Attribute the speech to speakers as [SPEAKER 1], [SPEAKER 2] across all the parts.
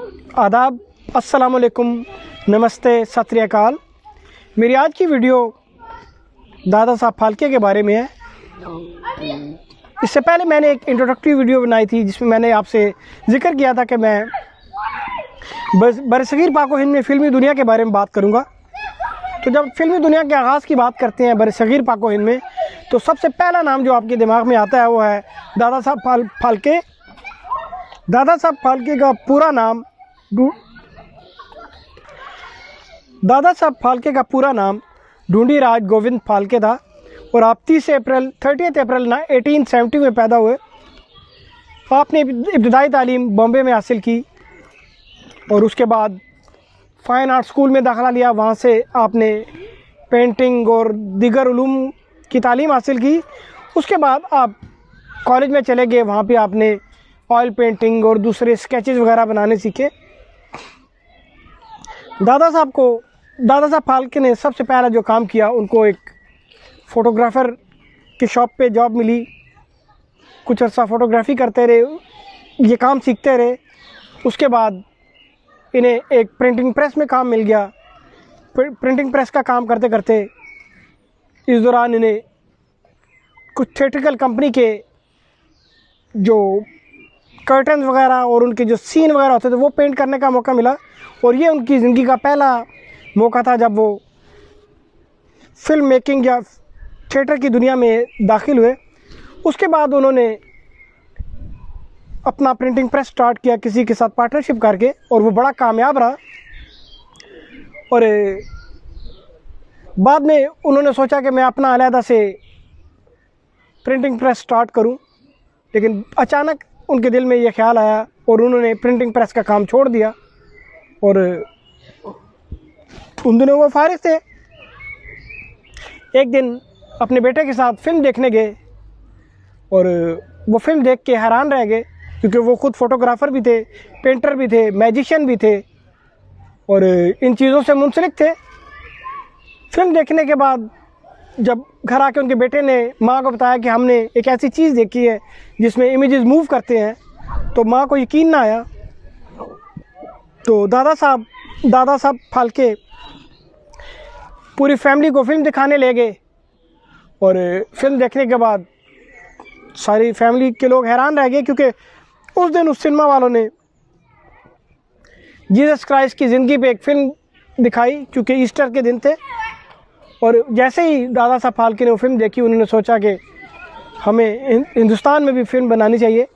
[SPEAKER 1] आदाब, अस्सलाम वालेकुम, नमस्ते, सत श्री अकाल। मेरी आज की वीडियो दादा साहब फाल्के के बारे में है। इससे पहले मैंने एक इंट्रोडक्टरी वीडियो बनाई थी जिसमें मैंने आपसे जिक्र किया था कि मैं बरसगीर पाक व हिंद में फ़िल्मी दुनिया के बारे में बात करूंगा। तो जब फ़िल्मी दुनिया के आगाज़ की बात करते हैं बरसगीर पाक व हिंद में, तो सबसे पहला नाम जो आपके दिमाग में आता है वो है दादा साहब फाल्के। दादा साहब फाल्के का पूरा नाम ढूंढीराज गोविंद फाल्के था और आप 30 अप्रैल 1870 में पैदा हुए। आपने इब्तदाई तालीम बॉम्बे में हासिल की और उसके बाद फ़ाइन आर्ट स्कूल में दाखिला लिया। वहाँ से आपने पेंटिंग और दीगर उलूम की तालीम हासिल की। उसके बाद आप कॉलेज में चले गए, वहाँ पे आपने ऑयल पेंटिंग और दूसरे स्केचेस वगैरह बनाने सीखे। दादा साहब फाल्के ने सबसे पहला जो काम किया, उनको एक फ़ोटोग्राफ़र की शॉप पे जॉब मिली। कुछ अर्सा फ़ोटोग्राफ़ी करते रहे, ये काम सीखते रहे। उसके बाद इन्हें एक प्रिंटिंग प्रेस में काम मिल गया। प्रिंटिंग प्रेस का काम करते करते इस दौरान इन्हें कुछ थिएट्रिकल कंपनी के जो कर्टन वगैरह और उनके जो सीन वगैरह होते थे वो पेंट करने का मौका मिला। और ये उनकी ज़िंदगी का पहला मौका था जब वो फिल्म मेकिंग या थिएटर की दुनिया में दाखिल हुए। उसके बाद उन्होंने अपना प्रिंटिंग प्रेस स्टार्ट किया किसी के साथ पार्टनरशिप करके, और वो बड़ा कामयाब रहा। और बाद में उन्होंने सोचा कि मैं अपना अलहदा से प्रिंटिंग प्रेस स्टार्ट करूं, लेकिन अचानक उनके दिल में ये ख्याल आया और उन्होंने प्रिंटिंग प्रेस का काम छोड़ दिया। और उन दिनों वो फारिग थे। एक दिन अपने बेटे के साथ फ़िल्म देखने गए और वो फ़िल्म देख के हैरान रह गए, क्योंकि वो ख़ुद फ़ोटोग्राफ़र भी थे, पेंटर भी थे, मैजिशियन भी थे और इन चीज़ों से मुंसलिक थे। फ़िल्म देखने के बाद जब घर आके उनके बेटे ने माँ को बताया कि हमने एक ऐसी चीज़ देखी है जिसमें इमेजेस मूव करते हैं, तो माँ को यकीन ना आया। तो दादा साहब फाल्के पूरी फैमिली को फ़िल्म दिखाने ले गए और फ़िल्म देखने के बाद सारी फैमिली के लोग हैरान रह गए, क्योंकि उस दिन उस सिनेमा वालों ने जीसस क्राइस्ट की ज़िंदगी पे एक फ़िल्म दिखाई, क्योंकि ईस्टर के दिन थे। और जैसे ही दादा साहब फाल्के ने वो फ़िल्म देखी, उन्होंने सोचा कि हमें हिंदुस्तान में भी फ़िल्म बनानी चाहिए।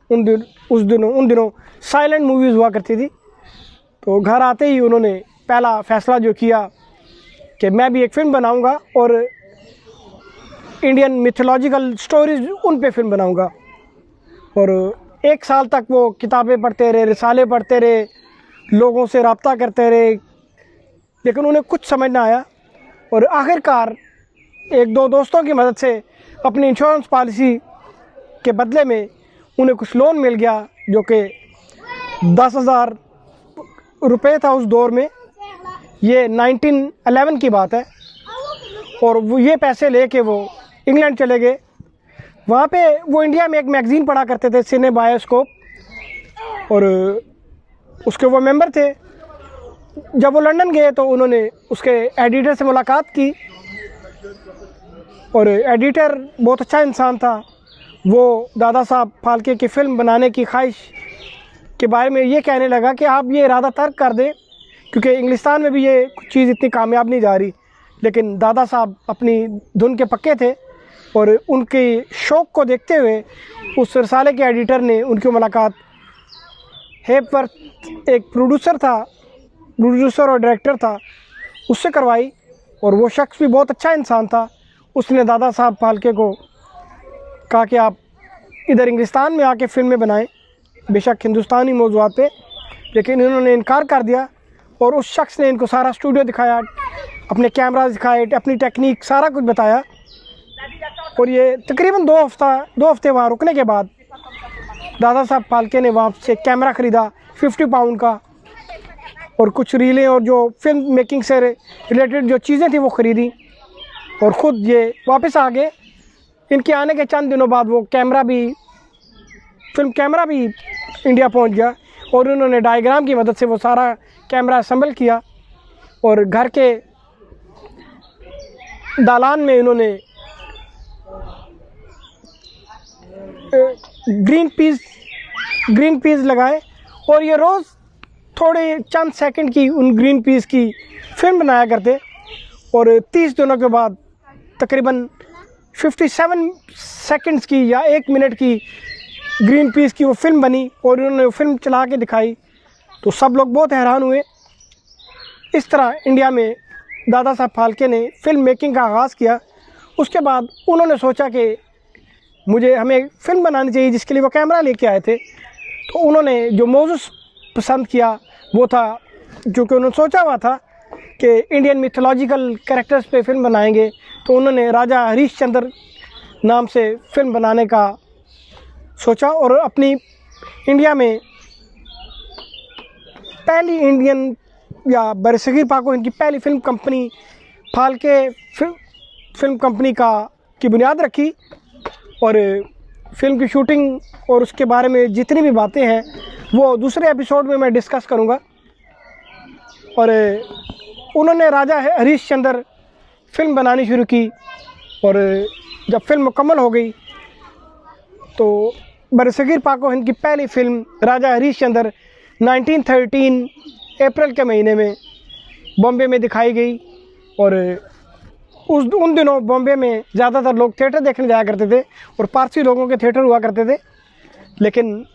[SPEAKER 1] उन दिनों साइलेंट मूवीज़ हुआ करती थी। तो घर आते ही उन्होंने पहला फ़ैसला जो किया कि मैं भी एक फ़िल्म बनाऊंगा और इंडियन मिथोलॉजिकल स्टोरीज़ उन पे फ़िल्म बनाऊंगा। और 1 साल तक वो किताबें पढ़ते रहे, रिसाले पढ़ते रहे, लोगों से रब्ता करते रहे, लेकिन उन्हें कुछ समझ ना आया। और आखिरकार 1-2 दोस्तों की मदद से अपनी इंश्योरेंस पॉलिसी के बदले में उन्हें कुछ लोन मिल गया, जो कि 10,000 रुपये था उस दौर में। ये 1911 की बात है। और वो ये पैसे लेके वो इंग्लैंड चले गए। वहाँ पे वो इंडिया में एक मैगज़ीन पढ़ा करते थे, सिने बायोस्कोप, और उसके वो मेंबर थे। जब वो लंदन गए तो उन्होंने उसके एडिटर से मुलाकात की और एडिटर बहुत अच्छा इंसान था। वो दादा साहब फाल्के की फ़िल्म बनाने की ख्वाहिश के बारे में ये कहने लगा कि आप ये इरादा तर्क कर दें, क्योंकि इंग्लिस्तान में भी ये चीज़ इतनी कामयाब नहीं जा रही। लेकिन दादा साहब अपनी धुन के पक्के थे और उनके शौक़ को देखते हुए उस रसाले के एडिटर ने उनकी मुलाकात हेपवर्थ एक प्रोड्यूसर और डायरेक्टर था, उससे करवाई। और वो शख्स भी बहुत अच्छा इंसान था। उसने दादा साहब फाल्के को कहा कि आप इधर इंग्लिस्तान में आके फ़िल्में बनाएं, बेशक हिंदुस्तानी मौज़ूआत पे। लेकिन इन्होंने इनकार कर दिया और उस शख्स ने इनको सारा स्टूडियो दिखाया, अपने कैमरा दिखाए, अपनी टेक्निक सारा कुछ बताया। और ये तकरीबन 2 हफ्ते वहाँ रुकने के बाद दादा साहब फाल्के ने वहाँ से कैमरा ख़रीदा 50 पाउंड का, और कुछ रीलें और जो फिल्म मेकिंग से रिलेटेड जो चीज़ें थी वो ख़रीदी और ख़ुद ये वापस आ गए। इनके आने के चंद दिनों बाद वो फिल्म कैमरा भी इंडिया पहुंच गया। और उन्होंने डायग्राम की मदद से वो सारा कैमरा असेंबल किया और घर के दालान में उन्होंने ग्रीन पीस लगाए और ये रोज़ थोड़े चंद सेकंड की उन ग्रीन पीस की फिल्म बनाया करते और 30 दिनों के बाद तकरीबन 57 सेकंड्स की या 1 मिनट की ग्रीन पीस की वो फिल्म बनी और उन्होंने वो फिल्म चला के दिखाई तो सब लोग बहुत हैरान हुए। इस तरह इंडिया में दादा साहब फाल्के ने फिल्म मेकिंग का आगाज़ किया। उसके बाद उन्होंने सोचा कि हमें फ़िल्म बनानी चाहिए, जिसके लिए वो कैमरा लेके आए थे। तो उन्होंने जो मौजू पसंद किया वो था, क्योंकि उन्होंने सोचा हुआ था कि इंडियन मिथोलॉजिकल कैरेक्टर्स पे फिल्म बनाएंगे, तो उन्होंने राजा हरीश चंद्र नाम से फिल्म बनाने का सोचा और अपनी इंडिया में पहली इंडियन या बरसगीर पाको इनकी पहली film company Phalke film company की बुनियाद रखी और फिल्म की शूटिंग और उसके बारे में जितनी भी बातें हैं वो दूसरे एपिसोड में मैं डिस्कस करूंगा। और उन्होंने राजा हरीश चंद्र फिल्म बनानी शुरू की और जब फिल्म मुकम्मल हो गई तो बरसगीर पाको हिंद की पहली फिल्म राजा हरीश चंद्र 1913 अप्रैल के महीने में बॉम्बे में दिखाई गई। और उन दिनों बॉम्बे में ज़्यादातर लोग थिएटर देखने जाया करते थे और पारसी लोगों के थिएटर हुआ करते थे, लेकिन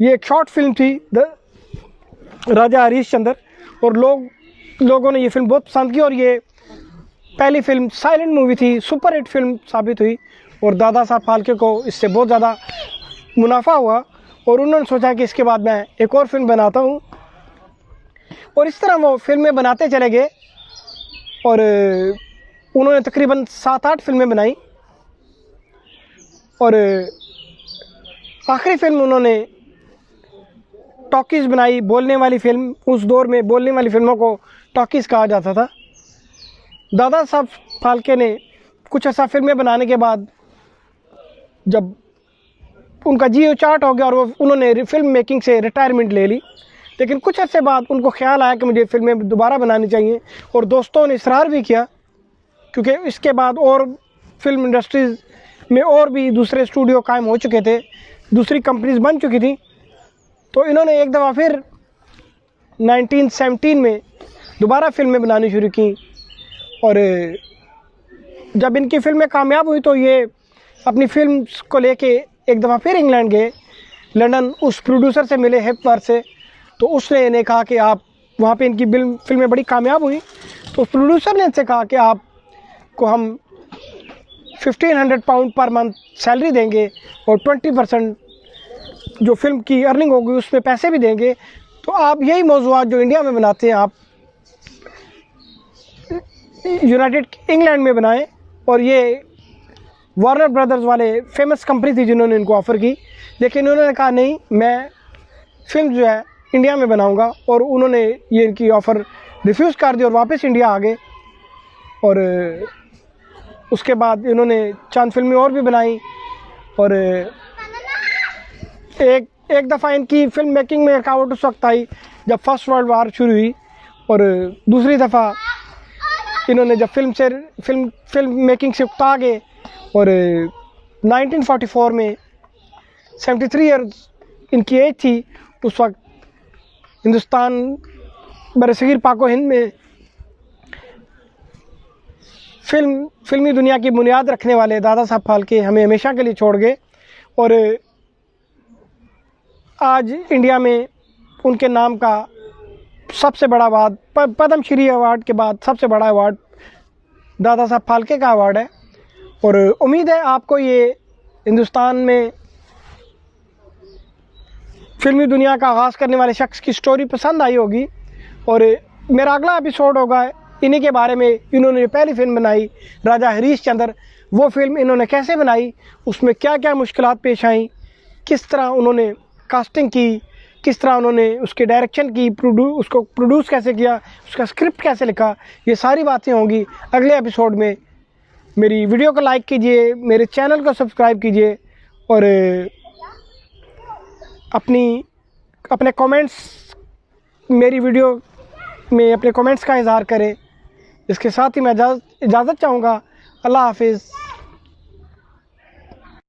[SPEAKER 1] ये एक शॉर्ट फिल्म थी राजा हरीश चंद्र और लोगों ने ये फिल्म बहुत पसंद की और ये पहली फिल्म साइलेंट मूवी थी, सुपर हिट फिल्म साबित हुई और दादा साहब फाल्के को इससे बहुत ज़्यादा मुनाफा हुआ और उन्होंने सोचा कि इसके बाद मैं एक और फिल्म बनाता हूँ और इस तरह वो फिल्में बनाते चले गए और उन्होंने तकरीबन 7-8 फिल्में बनाई और आखिरी फिल्म उन्होंने टॉकीज़ बनाई, बोलने वाली फिल्म। उस दौर में बोलने वाली फिल्मों को टॉकीज़ कहा जाता था। दादा साहब फाल्के ने कुछ ऐसा फिल्में बनाने के बाद जब उनका जियो चार्ट हो गया और उन्होंने फिल्म मेकिंग से रिटायरमेंट ले ली, लेकिन कुछ अर्से बाद उनको ख्याल आया कि मुझे फिल्में दोबारा बनानी चाहिए और दोस्तों ने इसरार भी किया, क्योंकि इसके बाद और फिल्म इंडस्ट्रीज़ में और भी दूसरे स्टूडियो कायम हो चुके थे, दूसरी कंपनीज बन चुकी थी। तो इन्होंने एक दफ़ा फिर 1917 में दोबारा फिल्में बनानी शुरू की और जब इनकी फिल्में कामयाब हुई तो ये अपनी फिल्म को लेके एक दफ़ा फिर इंग्लैंड गए, लंदन उस प्रोड्यूसर से मिले हेपवर्थ से। तो उसने इन्हें कहा कि आप वहाँ पे इनकी फिल्में बड़ी कामयाब हुई, तो उस प्रोड्यूसर ने इनसे कहा कि आपको हम 1500 पाउंड पर मंथ सैलरी देंगे और 20% जो फिल्म की अर्निंग होगी उसमें पैसे भी देंगे, तो आप यही मौज़ूआत जो इंडिया में बनाते हैं आप यूनाइटेड इंग्लैंड में बनाएं। और ये वार्नर ब्रदर्स वाले फेमस कंपनी थी जिन्होंने इनको ऑफ़र की, लेकिन उन्होंने कहा नहीं, मैं फिल्म जो है इंडिया में बनाऊंगा और उन्होंने ये इनकी ऑफ़र रिफ्यूज़ कर दी और वापस इंडिया आ गए। और उसके बाद इन्होंने चंद फिल्में और भी बनाई और एक दफ़ा इनकी फिल्म मेकिंग में रुकावट उस वक्त आई जब फर्स्ट वर्ल्ड वार शुरू हुई और दूसरी दफ़ा इन्होंने जब फिल्म मेकिंग से उकता गए और 1944 में 73 ईयर्स इनकी एज थी। उस वक्त हिंदुस्तान बरसगीर पाको हिंद में फिल्मी दुनिया की बुनियाद रखने वाले दादा साहब फाल्के हमें हमेशा के लिए छोड़ गए और आज इंडिया में उनके नाम का सबसे बड़ा अवार्ड, पद्म श्री अवार्ड के बाद सबसे बड़ा अवार्ड दादा साहब फाल्के का अवार्ड है। और उम्मीद है आपको ये हिंदुस्तान में फिल्मी दुनिया का आगाज़ करने वाले शख्स की स्टोरी पसंद आई होगी और मेरा अगला एपिसोड होगा इन्हीं के बारे में। इन्होंने जो पहली फिल्म बनाई राजा हरीश चंद्र, वो फिल्म इन्होंने कैसे बनाई, उसमें क्या क्या मुश्किलात पेश आई, किस तरह उन्होंने कास्टिंग की, किस तरह उन्होंने उसके डायरेक्शन की, उसको प्रोड्यूस कैसे किया, उसका स्क्रिप्ट कैसे लिखा, ये सारी बातें होंगी अगले एपिसोड में। मेरी वीडियो को लाइक कीजिए, मेरे चैनल को सब्सक्राइब कीजिए और अपने कमेंट्स मेरी वीडियो में अपने कमेंट्स का इज़हार करें। इसके साथ ही मैं इजाज़त चाहूँगा। अल्लाह हाफिज़।